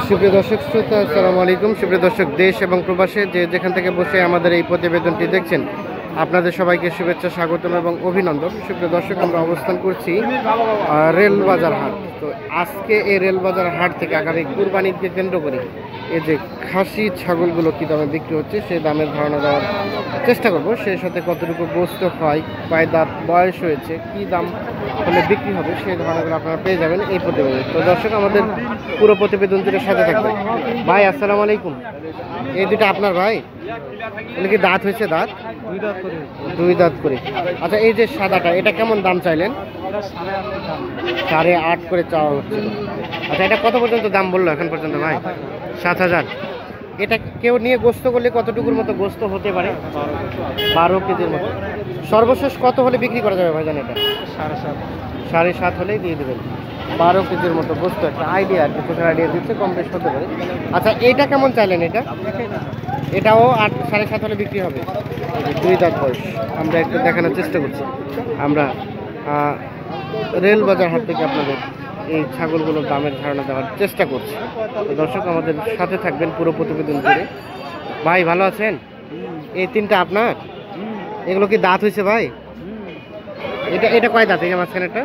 সুপ্রিয় দর্শক শ্রোতা, আসসালামু আলাইকুম। সুপ্রিয় দর্শক, দেশ এবং প্রবাসে যে যেখান থেকে বসে আমাদের এই প্রতিবেদনটি দেখছেন, আপনাদের সবাইকে শুভেচ্ছা, স্বাগতম এবং অভিনন্দন। সুপ্রিয় দর্শক, আমরা অবস্থান করছি রেলবাজার হাট। তো আজকে এই রেলবাজার হাট থেকে আগামী কুরবানিকে কেন্দ্র করে এই যে খাসি ছাগলগুলো কী দামে বিক্রি হচ্ছে সেই দামের ধারণা দেওয়ার চেষ্টা করব। সেই সাথে কতটুকু গোস্ত হয়, কয় দাঁত বয়স হয়েছে, কী দাম হলে বিক্রি হবে সেই ধারণাগুলো আপনারা পেয়ে যাবেন এই প্রতিবেদন। তো দর্শক, আমাদের পুরো প্রতিবেদন জুড়ে সাথে থাকবে। ভাই আসসালামু আলাইকুম। এই দুটো আপনার ভাই? এগুলো কি দাঁত হয়েছে? দাঁত দুই দাঁত করে। আচ্ছা, এই যে সাদাটা, এটা কেমন দাম চাইলেন? 8.5 করে চাওয়া হচ্ছে। আচ্ছা, এটা কত পর্যন্ত দাম বললো এখন পর্যন্ত ভাই? 7,000। এটা কেউ নিয়ে গোস্ত করলে কতটুকুর মতো গোস্ত হতে পারে? 12 কেজির মতো। সর্বশেষ কত হলে বিক্রি করা যাবে ভাইজান? এটা 7.5 হলেই দিয়ে দেবেন। 12 কেজির মতো গোস্ত, একটা আইডিয়া আর কি, ছোটার আইডিয়া দিচ্ছে, কম বেশ হতে পারে। আচ্ছা, এইটা কেমন চাইলেন? এটাও 7.5 হলে বিক্রি হবে। দুই দাঁত বয়স। আমরা একটু দেখানোর চেষ্টা করছি। আমরা রেলবাজার হাট থেকে আপনাদের এই ছাগলগুলোর দামের ধারণা দেওয়ার চেষ্টা করছি। তো দর্শক, আমাদের সাথে থাকবেন পুরো প্রতিবেদন জুড়ে। ভাই ভালো আছেন? এই তিনটা আপনার? এগুলো কি দাঁত হয়েছে ভাই? এটা কয় দাঁত? এই যে মাঝখানে একটা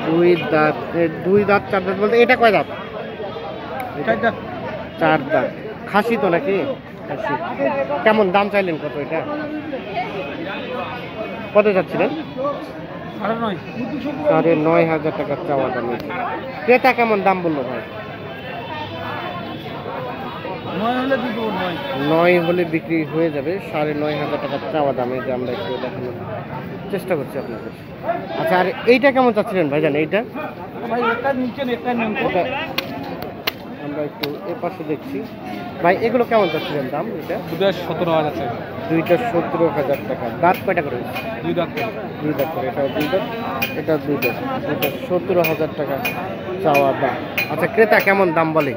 দুই দাঁত। 4 দাঁত বলতে এটা কয় দাঁত? 4 দাঁত। খাসি তো নাকি? খাসি। কেমন দাম চাইলেন? কত এটা? কত যাচ্ছিলেন? 9.5 টাকা চাওয়া দাম। ক্রেতা কেমন দাম বললো ভাই? 9 হলে বিক্রি হয়ে যাবে। 9.5 টাকা চাওয়া দামে যে আমরা একটু দেখানোর চেষ্টা করছি আপনাদের। আচ্ছা, আর এইটা কেমন চাচ্ছিলেন ভাইজান? এইটা আমরা একটু এ পাশে দেখছি ভাই, এগুলো কেমন চাচ্ছিলেন দাম? এটা 17,000। দুইটা 17,000 টাকা। দাঁত কয়টা করে? দুই দাঁত করে। এটা দুই দাঁত, এটা দুই দাঁত। এটা 17,000 টাকা চাওয়া দাম। আচ্ছা, ক্রেতা কেমন দাম বলে?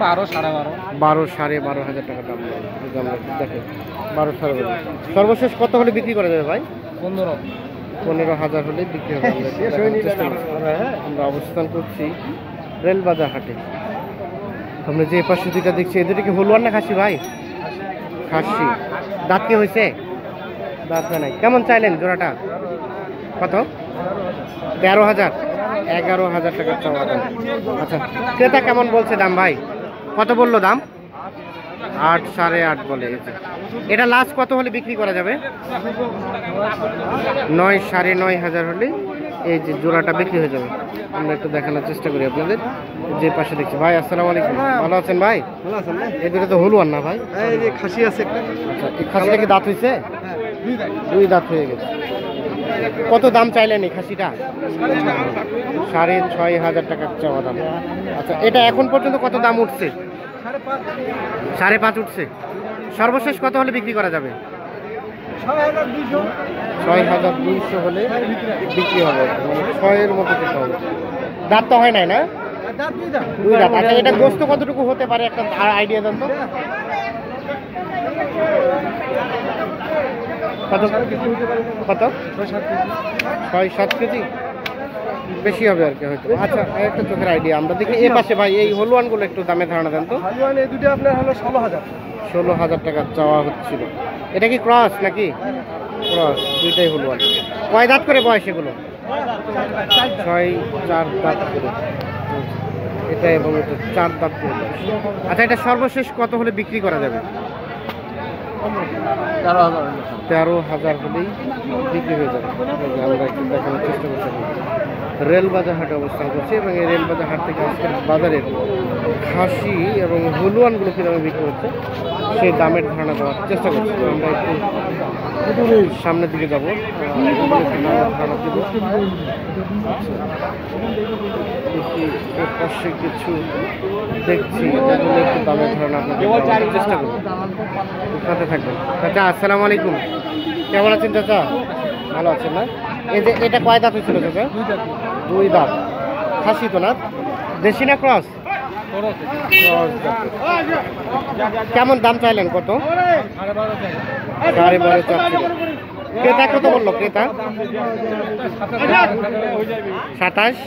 12, 12.5। 12,500 টাকা দাম বলে। আমরা দেখেন 12,500। সর্বশেষ কত হলে বিক্রি করা যাবে ভাই? 15,000 হলে বিক্রি হবে। আমরা অবস্থান করছি রেলবাজার হাটে। আমরা যে পাশে দুইটা দেখছি, এই দুটো কি হলুয়ান না খাসি ভাই? খাসি। দাঁত কি হয়েছে? দাঁত নাই। কেমন চাইলেন জোড়াটা? কত? 13,000। 11,000 টাকা চাওয়া দাম। আচ্ছা, ক্রেতা কেমন বলছে দাম ভাই? কত বললো দাম? 8, 8.5 বলে। এটা লাস্ট কত হলে বিক্রি করা যাবে? 9, 9.5 হলে এই যে জোড়াটা বিক্রি হয়ে যাবে। আমরা একটু দেখানোর চেষ্টা করি আপনাদের। যে পাশে দেখছি ভাই, আসসালামু আলাইকুম। ভালো আছেন ভাই? ভালো আছেন না? এই দুটো তো হলুয়ান না ভাই? এই যে খাসি আছে একটা। আচ্ছা, এই খাসিটা কি দাঁত হয়েছে? দুই দাঁত। দুই দাঁত হয়ে গেছে। কত দাম চাইলেন এই খাসিটা? 6,500 টাকা চাওয়া দাম। আচ্ছা, এটা এখন পর্যন্ত কত দাম উঠছে? 5.5 উঠছে। সর্বশেষ কত হলে বিক্রি করা যাবে? 6,200 হলে বিক্রি হবে। 6-এর মতো যেতে হবে। দাঁত তো হয় নাই না? দুই দাঁত। আচ্ছা, এটা গোস্ত কতটুকু হতে পারে একটা আইডিয়া দেন তো? কত? 6-7 কেজি বেশি হবে আর কি হয়তো। আচ্ছা, একটা চোখের আইডিয়া আমরা দেখি। এ পাশে ভাই, এই হলুয়ানগুলো একটু দামে ধারণা দেন তো। এই দুটো আপনার হলো 16,000। 16,000 টাকা চাওয়া হচ্ছিল। এটা কি ক্রস নাকি? ক্রস। দুইটাই হলুয়ান। কয় দাঁত করে বয়স এগুলো? 4 দাঁত করে। এটা এবং এটা 4 দাঁত করে বয়স। আচ্ছা, এটা সর্বশেষ কত হলে বিক্রি করা যাবে? 13,000 হলেই বিক্রি হয়ে যাবে। আমরা একটু দেখানোর চেষ্টা করছি। রেলবাজার হাটে অবস্থান করছি এবং এই রেলবাজার হাট থেকে আজকের বাজারের খাসি এবং হলুয়ানগুলো কী দামে বিক্রি হচ্ছে সেই দামের ধারণা দেওয়ার চেষ্টা করছি। আমরা একটু সামনের দিকে যাবো, ধারণা দেব। পাশে কিছু দেখছি, একটু দামের ধারণা আপনাদের দেওয়ার চেষ্টা করবো। সাথে থাকবেন। চাচা আসসালামু আলাইকুম। কেমন আছেন চাচা? ভালো আছেন না? এই যে এটা কয় দাঁত হয়েছিল চাচা? দুই দাঁত। খাসি তো না? দেশি না ক্রস? কেমন দাম চাইলেন? কত? 12.5 চাচ্ছিলেন। ক্রেতা কত বললো ক্রেতা? 27,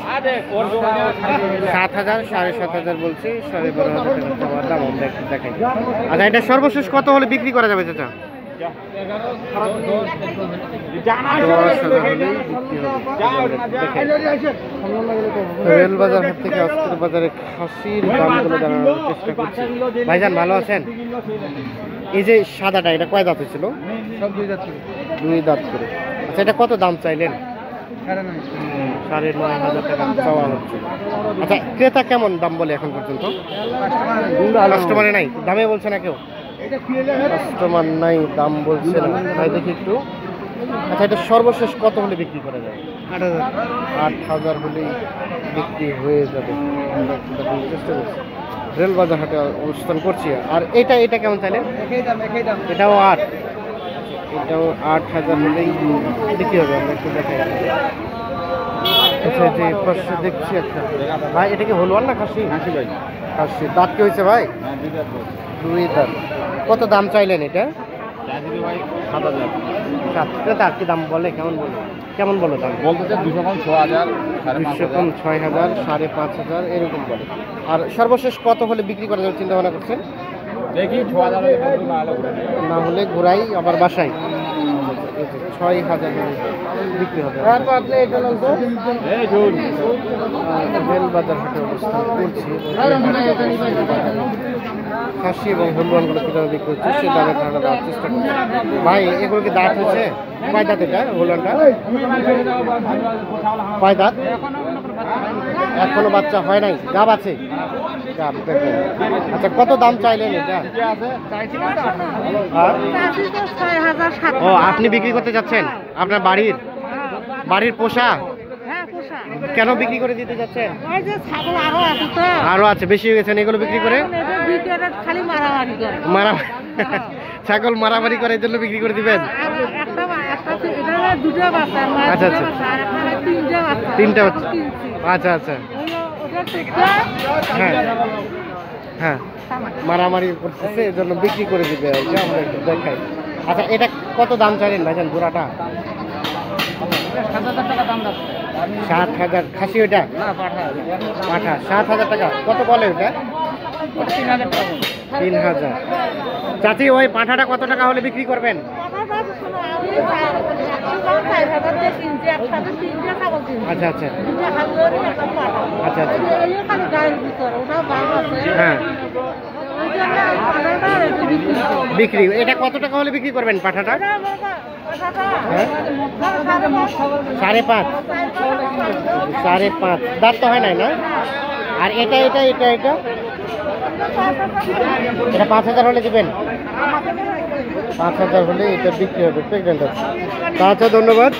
7,000, 7,500 বলছি, 12,500 টাকা চাওয়ার দাম। আমরা একটু দেখাই। আচ্ছা, এটা সর্বশেষ কত হলে বিক্রি করা যাবে চাচা? 10,000 হলেই বিক্রি হবে। রেল বাজার হাট থেকে অস্ত্র বাজারে খাসির দামগুলো জানানোর চেষ্টা করছি। ভাইজান ভালো আছেন? এই যে সাদাটা, এটা কয় দাঁত ছিল? সব 2 দাঁত করে। 2 দাঁত করে। আচ্ছা, এটা কত দাম চাইলেন? 9,500 টাকা চাওয়া হচ্ছে। আচ্ছা, ক্রেতা কেমন দাম বলে এখন পর্যন্ত? কাস্টমারে নাই, দামে বলছে না কেউ? কাস্টমার নাই, দাম বলছে না। ভাই দেখি একটু। আচ্ছা, এটা সর্বশেষ কত হলে বিক্রি করা যায়? 8,000 হলেই বিক্রি হয়ে যাবে। আমরা একটু দেখানোর চেষ্টা করছি। রেল বাজার হাটে অবস্থান করছি। আর এটা কেমন চাইলেন? এটাও 8, এটাও 8,000 হলেই বিক্রি হবে। আমরা একটু দেখাই। আচ্ছা, যে পাশে দেখছি একটা। ভাই, এটা কি হলুয়ান না খাসি? ভাই। খাসি। দাঁত কি হয়েছে ভাই? 2 দাঁত। কত দাম চাইলেন এটা? 7,000। ক্রেতা কি দাম বলে? কেমন বলো দাম? বলতে 200 কম 6,000, 200 কম 6,000, 5,500 এরকম বলে। আর সর্বশেষ কত হলে বিক্রি করা যাবে চিন্তা ভাবনা করছেন? দেখি 6,000 না হলে ঘোরাই আবার বাসায়। 6,000 বিক্রি হবে। রেল বাজার হাটে অবস্থান করছি। খাসি এবং হলুয়ানগুলো কীভাবে বিক্রি হচ্ছে সে দামের ধারণা দেওয়ার চেষ্টা করছি। ভাই, এগুলো কি দাঁত হচ্ছে? কয় দাঁত এটা হলুয়ানটা? কয় দাঁত? এখনো বাচ্চা হয় নাই, গাব আছে? গাব, দেখো। আচ্ছা, কত দাম চাইলেন এটা? আর? ও, আপনি বিক্রি করতে যাচ্ছেন? আপনার বাড়ির পোষা? কেন বিক্রি করে দিতে যাচ্ছেন? আরো আছে, বেশি হয়ে গেছে এগুলো বিক্রি করে? ছাগল মারামারি করে, এই জন্য বিক্রি করে দিবেন? আচ্ছা আচ্ছা, 3টা বাচ্চা। আচ্ছা আচ্ছা, হ্যাঁ হ্যাঁ, মারামারি করতেছে, এই জন্য বিক্রি করে দিবে। এটা আমরা একটু দেখাই। আচ্ছা, এটা কত দাম চাইলেন ভাইজান বুড়াটা? 7,000। খাসি ওইটা? পাঠা 7,000 টাকা। কত বলে ওটা? 3,000। চাচি, ওই পাঠাটা কত টাকা হলে বিক্রি করবেন? আচ্ছা আচ্ছা আচ্ছা আচ্ছা, হ্যাঁ, বিক্রি। এটা কত টাকা হলে বিক্রি করবেন পাঠাটা? হ্যাঁ, 5.5। 5.5 দাঁত তো হয় নাই না? আর এটা 5,000 হলে দিবেন? 5,000 হলে এটা বিক্রি হবে। প্রেগনেন্ট আছে। আচ্ছা, ধন্যবাদ।